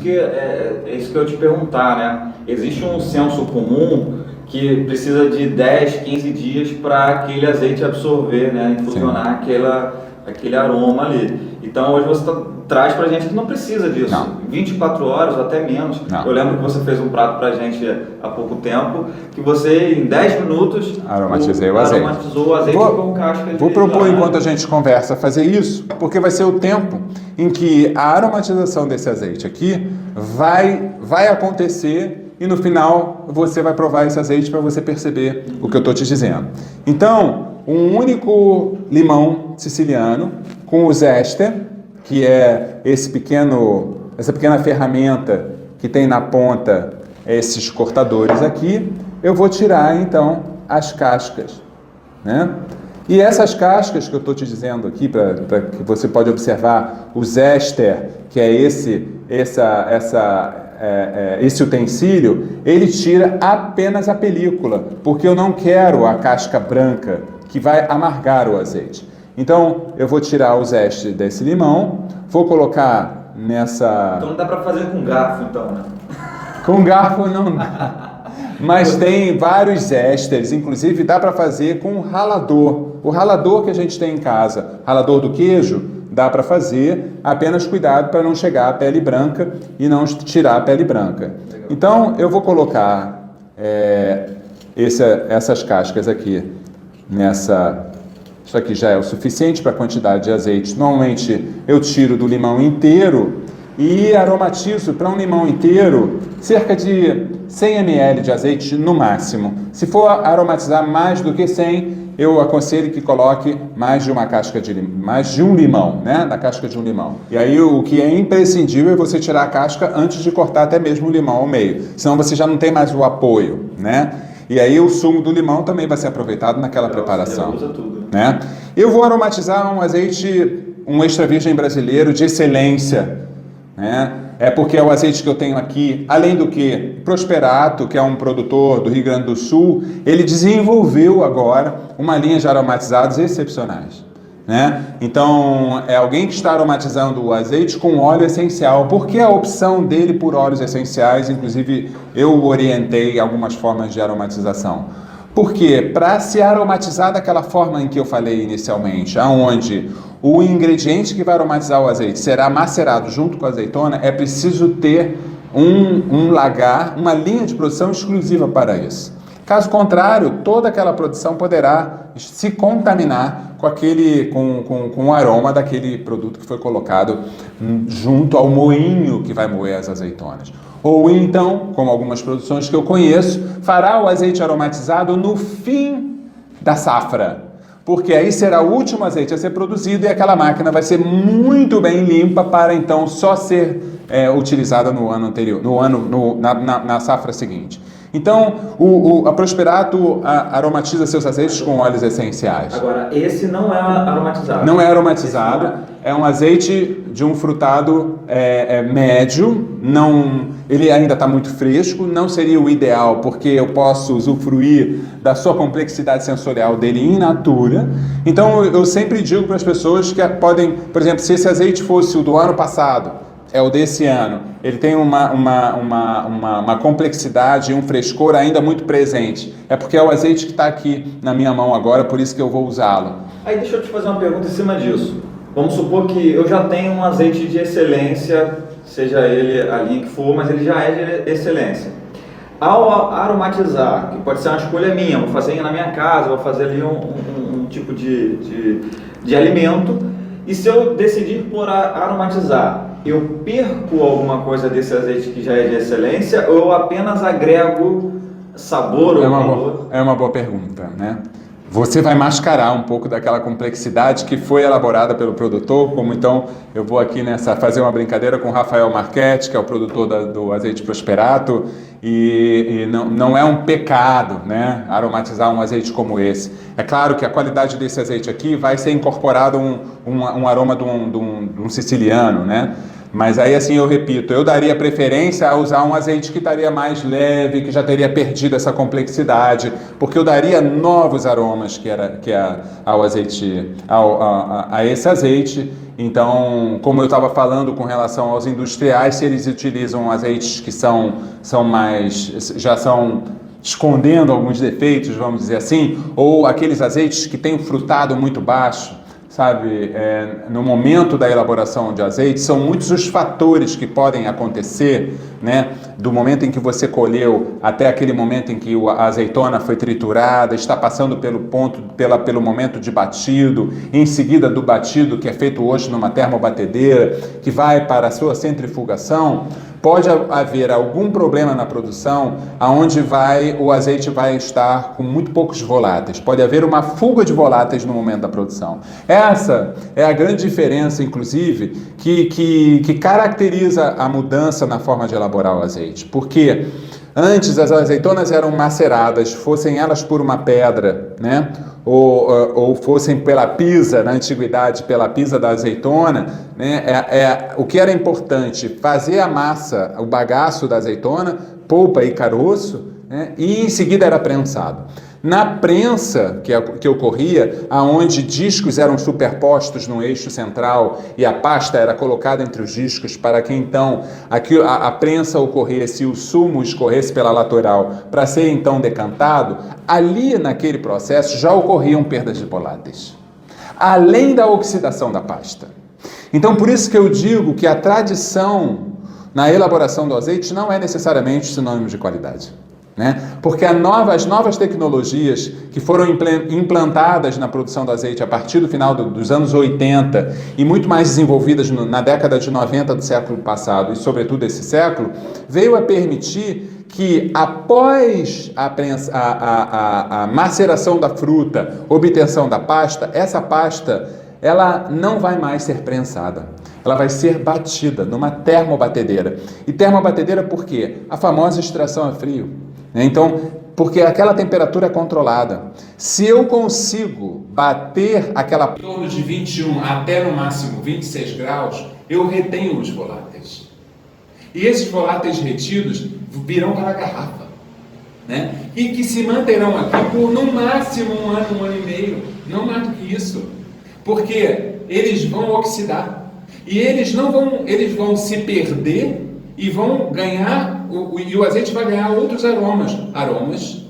é isso que eu ia te perguntar, né? Existe um senso comum que precisa de 10, 15 dias para aquele azeite absorver, né? Infusionar aquele aroma ali. Então hoje você traz pra gente que não precisa disso. Não. 24 horas ou até menos. Não. Eu lembro que você fez um prato pra gente há pouco tempo, que você em 10 minutos aromatizou o azeite com casca de Vou propor, laranja. enquanto a gente conversa, fazer isso, porque vai ser o tempo em que a aromatização desse azeite aqui vai acontecer e no final você vai provar esse azeite para você perceber o que eu estou te dizendo. Então, um único limão siciliano com o zester, que é essa pequena ferramenta que tem na ponta esses cortadores aqui, eu vou tirar então as cascas, né? E essas cascas que eu estou te dizendo aqui, para que você pode observar o zester, que é esse utensílio, ele tira apenas a película, porque eu não quero a casca branca que vai amargar o azeite. Então, eu vou tirar o zeste desse limão, vou colocar nessa... Então não dá para fazer com garfo, então, né? Com garfo não dá. Mas tem vários zésteres, inclusive dá para fazer com ralador. O ralador que a gente tem em casa, ralador do queijo, dá para fazer, apenas cuidado para não chegar à pele branca e não tirar a pele branca. Legal. Então, eu vou colocar essas cascas aqui nessa... Isso aqui já é o suficiente para a quantidade de azeite. Normalmente eu tiro do limão inteiro e aromatizo para um limão inteiro cerca de 100 ml de azeite no máximo. Se for aromatizar mais do que 100, eu aconselho que coloque mais de um limão, né? Da casca de um limão. E aí o que é imprescindível é você tirar a casca antes de cortar até mesmo o limão ao meio. Senão você já não tem mais o apoio, né? E aí o sumo do limão também vai ser aproveitado naquela preparação. Você usa tudo. Né? Eu vou aromatizar um azeite, um extra virgem brasileiro de excelência, né? É porque é o azeite que eu tenho aqui, além do que Prosperato, que é um produtor do Rio Grande do Sul, ele desenvolveu agora uma linha de aromatizados excepcionais, né? Então, é alguém que está aromatizando o azeite com óleo essencial. Por que a opção dele por óleos essenciais? Inclusive, eu orientei algumas formas de aromatização. Porque para se aromatizar daquela forma em que eu falei inicialmente, aonde o ingrediente que vai aromatizar o azeite será macerado junto com a azeitona, é preciso ter um lagar, uma linha de produção exclusiva para isso. Caso contrário, toda aquela produção poderá se contaminar com o aroma daquele produto que foi colocado junto ao moinho que vai moer as azeitonas. Ou então, como algumas produções que eu conheço, fará o azeite aromatizado no fim da safra, porque aí será o último azeite a ser produzido e aquela máquina vai ser muito bem limpa para então só ser utilizada no ano anterior, na safra seguinte. Então, a Prosperato aromatiza seus azeites com óleos essenciais. Agora, esse não é aromatizado. Não é aromatizado, é um azeite de um frutado médio, ele ainda está muito fresco, não seria o ideal, porque eu posso usufruir da sua complexidade sensorial dele in natura. Então, eu sempre digo para as pessoas que podem, por exemplo, se esse azeite fosse o do ano passado, é o desse ano, ele tem uma complexidade e um frescor ainda muito presente. É porque é o azeite que está aqui na minha mão agora, por isso que eu vou usá-lo. Aí deixa eu te fazer uma pergunta em cima disso. Vamos supor que eu já tenho um azeite de excelência, seja ele a linha que for, mas ele já é de excelência. Ao aromatizar, que pode ser uma escolha minha, vou fazer na minha casa, vou fazer ali um tipo de alimento, e se eu decidir por aromatizar, eu perco alguma coisa desse azeite que já é de excelência ou eu apenas agrego sabor ou valor? É uma boa pergunta, né? Você vai mascarar um pouco daquela complexidade que foi elaborada pelo produtor, como então eu vou aqui fazer uma brincadeira com o Rafael Marchetti, que é o produtor do azeite Prosperato, e não é um pecado, né, aromatizar um azeite como esse. É claro que a qualidade desse azeite aqui vai ser incorporado um aroma de um siciliano, né? Mas aí, assim, eu repito, eu daria preferência a usar um azeite que estaria mais leve, que já teria perdido essa complexidade, porque eu daria novos aromas ao azeite, a esse azeite. Então, como eu estava falando com relação aos industriais, se eles utilizam azeites que já são escondendo alguns defeitos, vamos dizer assim, ou aqueles azeites que têm um frutado muito baixo, sabe, no momento da elaboração de azeite, são muitos os fatores que podem acontecer, né, do momento em que você colheu até aquele momento em que a azeitona foi triturada, está passando pelo momento de batido, em seguida do batido, que é feito hoje numa termobatedeira, que vai para a sua centrifugação. Pode haver algum problema na produção onde o azeite vai estar com muito poucos voláteis. Pode haver uma fuga de voláteis no momento da produção. Essa é a grande diferença, inclusive, que caracteriza a mudança na forma de elaborar o azeite. Porque antes as azeitonas eram maceradas, fossem elas por uma pedra, né? Ou fossem pela pisa, na antiguidade, pela pisa da azeitona, né? O que era importante, fazer a massa, o bagaço da azeitona, polpa e caroço, né? E em seguida era prensado. Na prensa que ocorria, aonde discos eram superpostos no eixo central e a pasta era colocada entre os discos para que então a prensa ocorresse e o sumo escorresse pela lateral para ser então decantado, ali naquele processo já ocorriam perdas de voláteis, além da oxidação da pasta. Então por isso que eu digo que a tradição na elaboração do azeite não é necessariamente sinônimo de qualidade. Porque as novas tecnologias que foram implantadas na produção do azeite a partir do final dos anos 80 e muito mais desenvolvidas na década de 90 do século passado e sobretudo esse século, veio a permitir que após a maceração da fruta, obtenção da pasta, essa pasta ela não vai mais ser prensada. Ela vai ser batida numa termobatedeira. E termobatedeira por quê? A famosa extração a frio. Então, porque aquela temperatura é controlada. Se eu consigo bater aquela em torno de 21 até no máximo 26 graus, eu retenho os voláteis. E esses voláteis retidos virão para a garrafa, né? E que se manterão aqui por no máximo um ano e meio, não mais do que isso. Porque eles vão oxidar. E eles vão se perder e vão ganhar, e o azeite vai ganhar outros aromas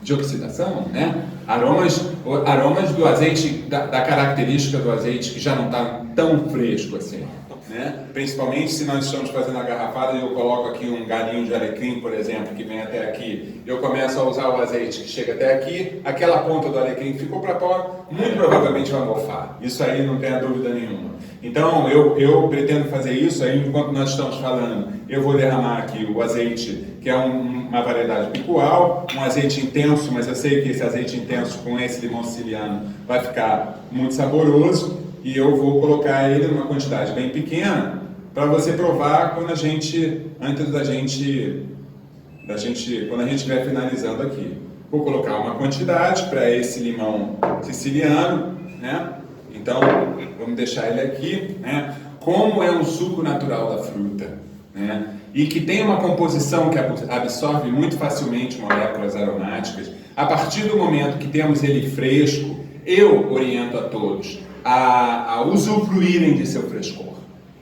de oxidação, né? Aromas do azeite, da característica do azeite que já não está tão fresco assim, né? Principalmente se nós estamos fazendo a garrafada e eu coloco aqui um galinho de alecrim, por exemplo, que vem até aqui, eu começo a usar o azeite que chega até aqui, aquela ponta do alecrim ficou para fora, muito provavelmente vai mofar. Isso aí não tenha dúvida nenhuma. Então, eu pretendo fazer isso aí, enquanto nós estamos falando, eu vou derramar aqui o azeite, que é uma variedade picual, um azeite intenso, mas eu sei que esse azeite intenso com esse limão siciliano vai ficar muito saboroso, e eu vou colocar ele numa quantidade bem pequena, para você provar quando a gente estiver finalizando aqui. Vou colocar uma quantidade para esse limão siciliano, né? Então, vamos deixar ele aqui, né? Como é um suco natural da fruta, né? E que tem uma composição que absorve muito facilmente moléculas aromáticas, a partir do momento que temos ele fresco, eu oriento a todos a usufruírem de seu frescor,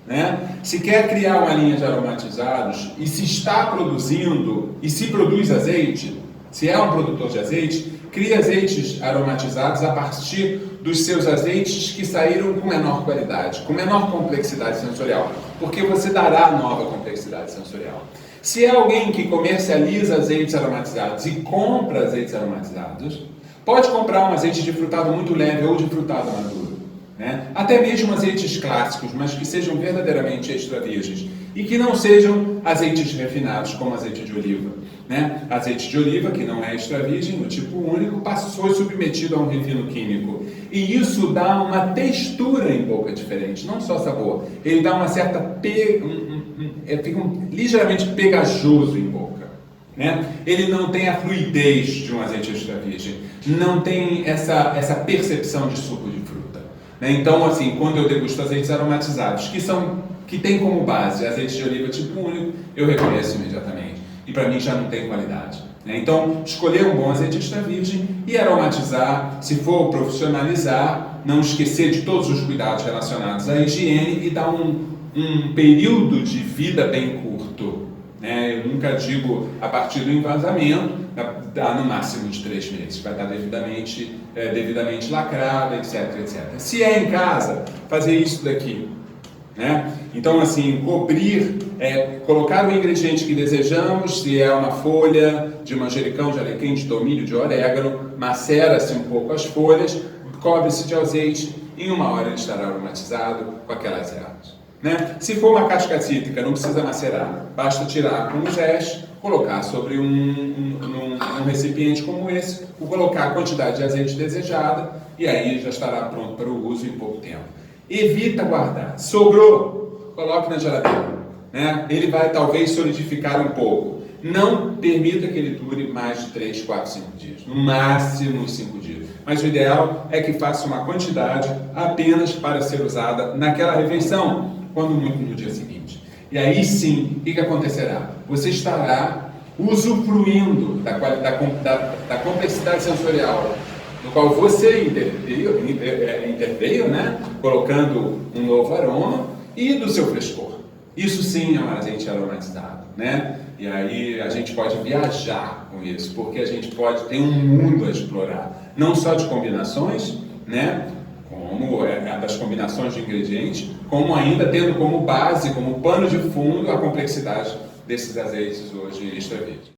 né? Se quer criar uma linha de aromatizados e se está produzindo, e se produz azeite, se é um produtor de azeite, crie azeites aromatizados a partir dos seus azeites que saíram com menor qualidade, com menor complexidade sensorial, porque você dará nova complexidade sensorial. Se é alguém que comercializa azeites aromatizados e compra azeites aromatizados, pode comprar um azeite de frutado muito leve ou de frutado maduro, né? Até mesmo azeites clássicos, mas que sejam verdadeiramente extra virgens e que não sejam azeites refinados, como azeite de oliva, né? Azeite de oliva, que não é extra virgem, no tipo único, foi submetido a um refino químico. E isso dá uma textura em boca diferente, não só sabor. Ele dá uma certa... fica ligeiramente pegajoso em boca, né? Ele não tem a fluidez de um azeite extra virgem, não tem essa percepção de suco de fruta, né? Então, assim, quando eu degusto azeites aromatizados, que são que tem como base azeite de oliva tipo único, eu reconheço imediatamente. E para mim já não tem qualidade. Né? Então, escolher um bom azeite extra virgem e aromatizar, se for profissionalizar, não esquecer de todos os cuidados relacionados à higiene e dar um período de vida bem curto. Né? Eu nunca digo a partir do envasamento, dá no máximo de 3 meses, vai estar devidamente lacrada, etc, etc. Se é em casa, fazer isso daqui. Né? Então, assim, cobrir, colocar o ingrediente que desejamos, se é uma folha de manjericão, de alecrim, de tomilho, de orégano, macera-se um pouco as folhas, cobre-se de azeite, em 1 hora ele estará aromatizado com aquelas ervas. Né? Se for uma casca cítrica, não precisa macerar, basta tirar com um zeste, colocar sobre um recipiente como esse, colocar a quantidade de azeite desejada e aí já estará pronto para o uso em pouco tempo. Evita guardar. Sobrou, coloque na geladeira. Né? Ele vai talvez solidificar um pouco. Não permita que ele dure mais de 3, 4, 5 dias. No máximo 5 dias. Mas o ideal é que faça uma quantidade apenas para ser usada naquela refeição, quando muito no dia seguinte. E aí sim, o que acontecerá? Você estará usufruindo da complexidade sensorial no qual você interveio, né? Colocando um novo aroma e do seu frescor. Isso sim é um azeite aromatizado, né? E aí a gente pode viajar com isso, porque a gente pode ter um mundo a explorar, não só de combinações, né? Como das combinações de ingredientes, como ainda tendo como base, como pano de fundo, a complexidade desses azeites hoje extra virgem.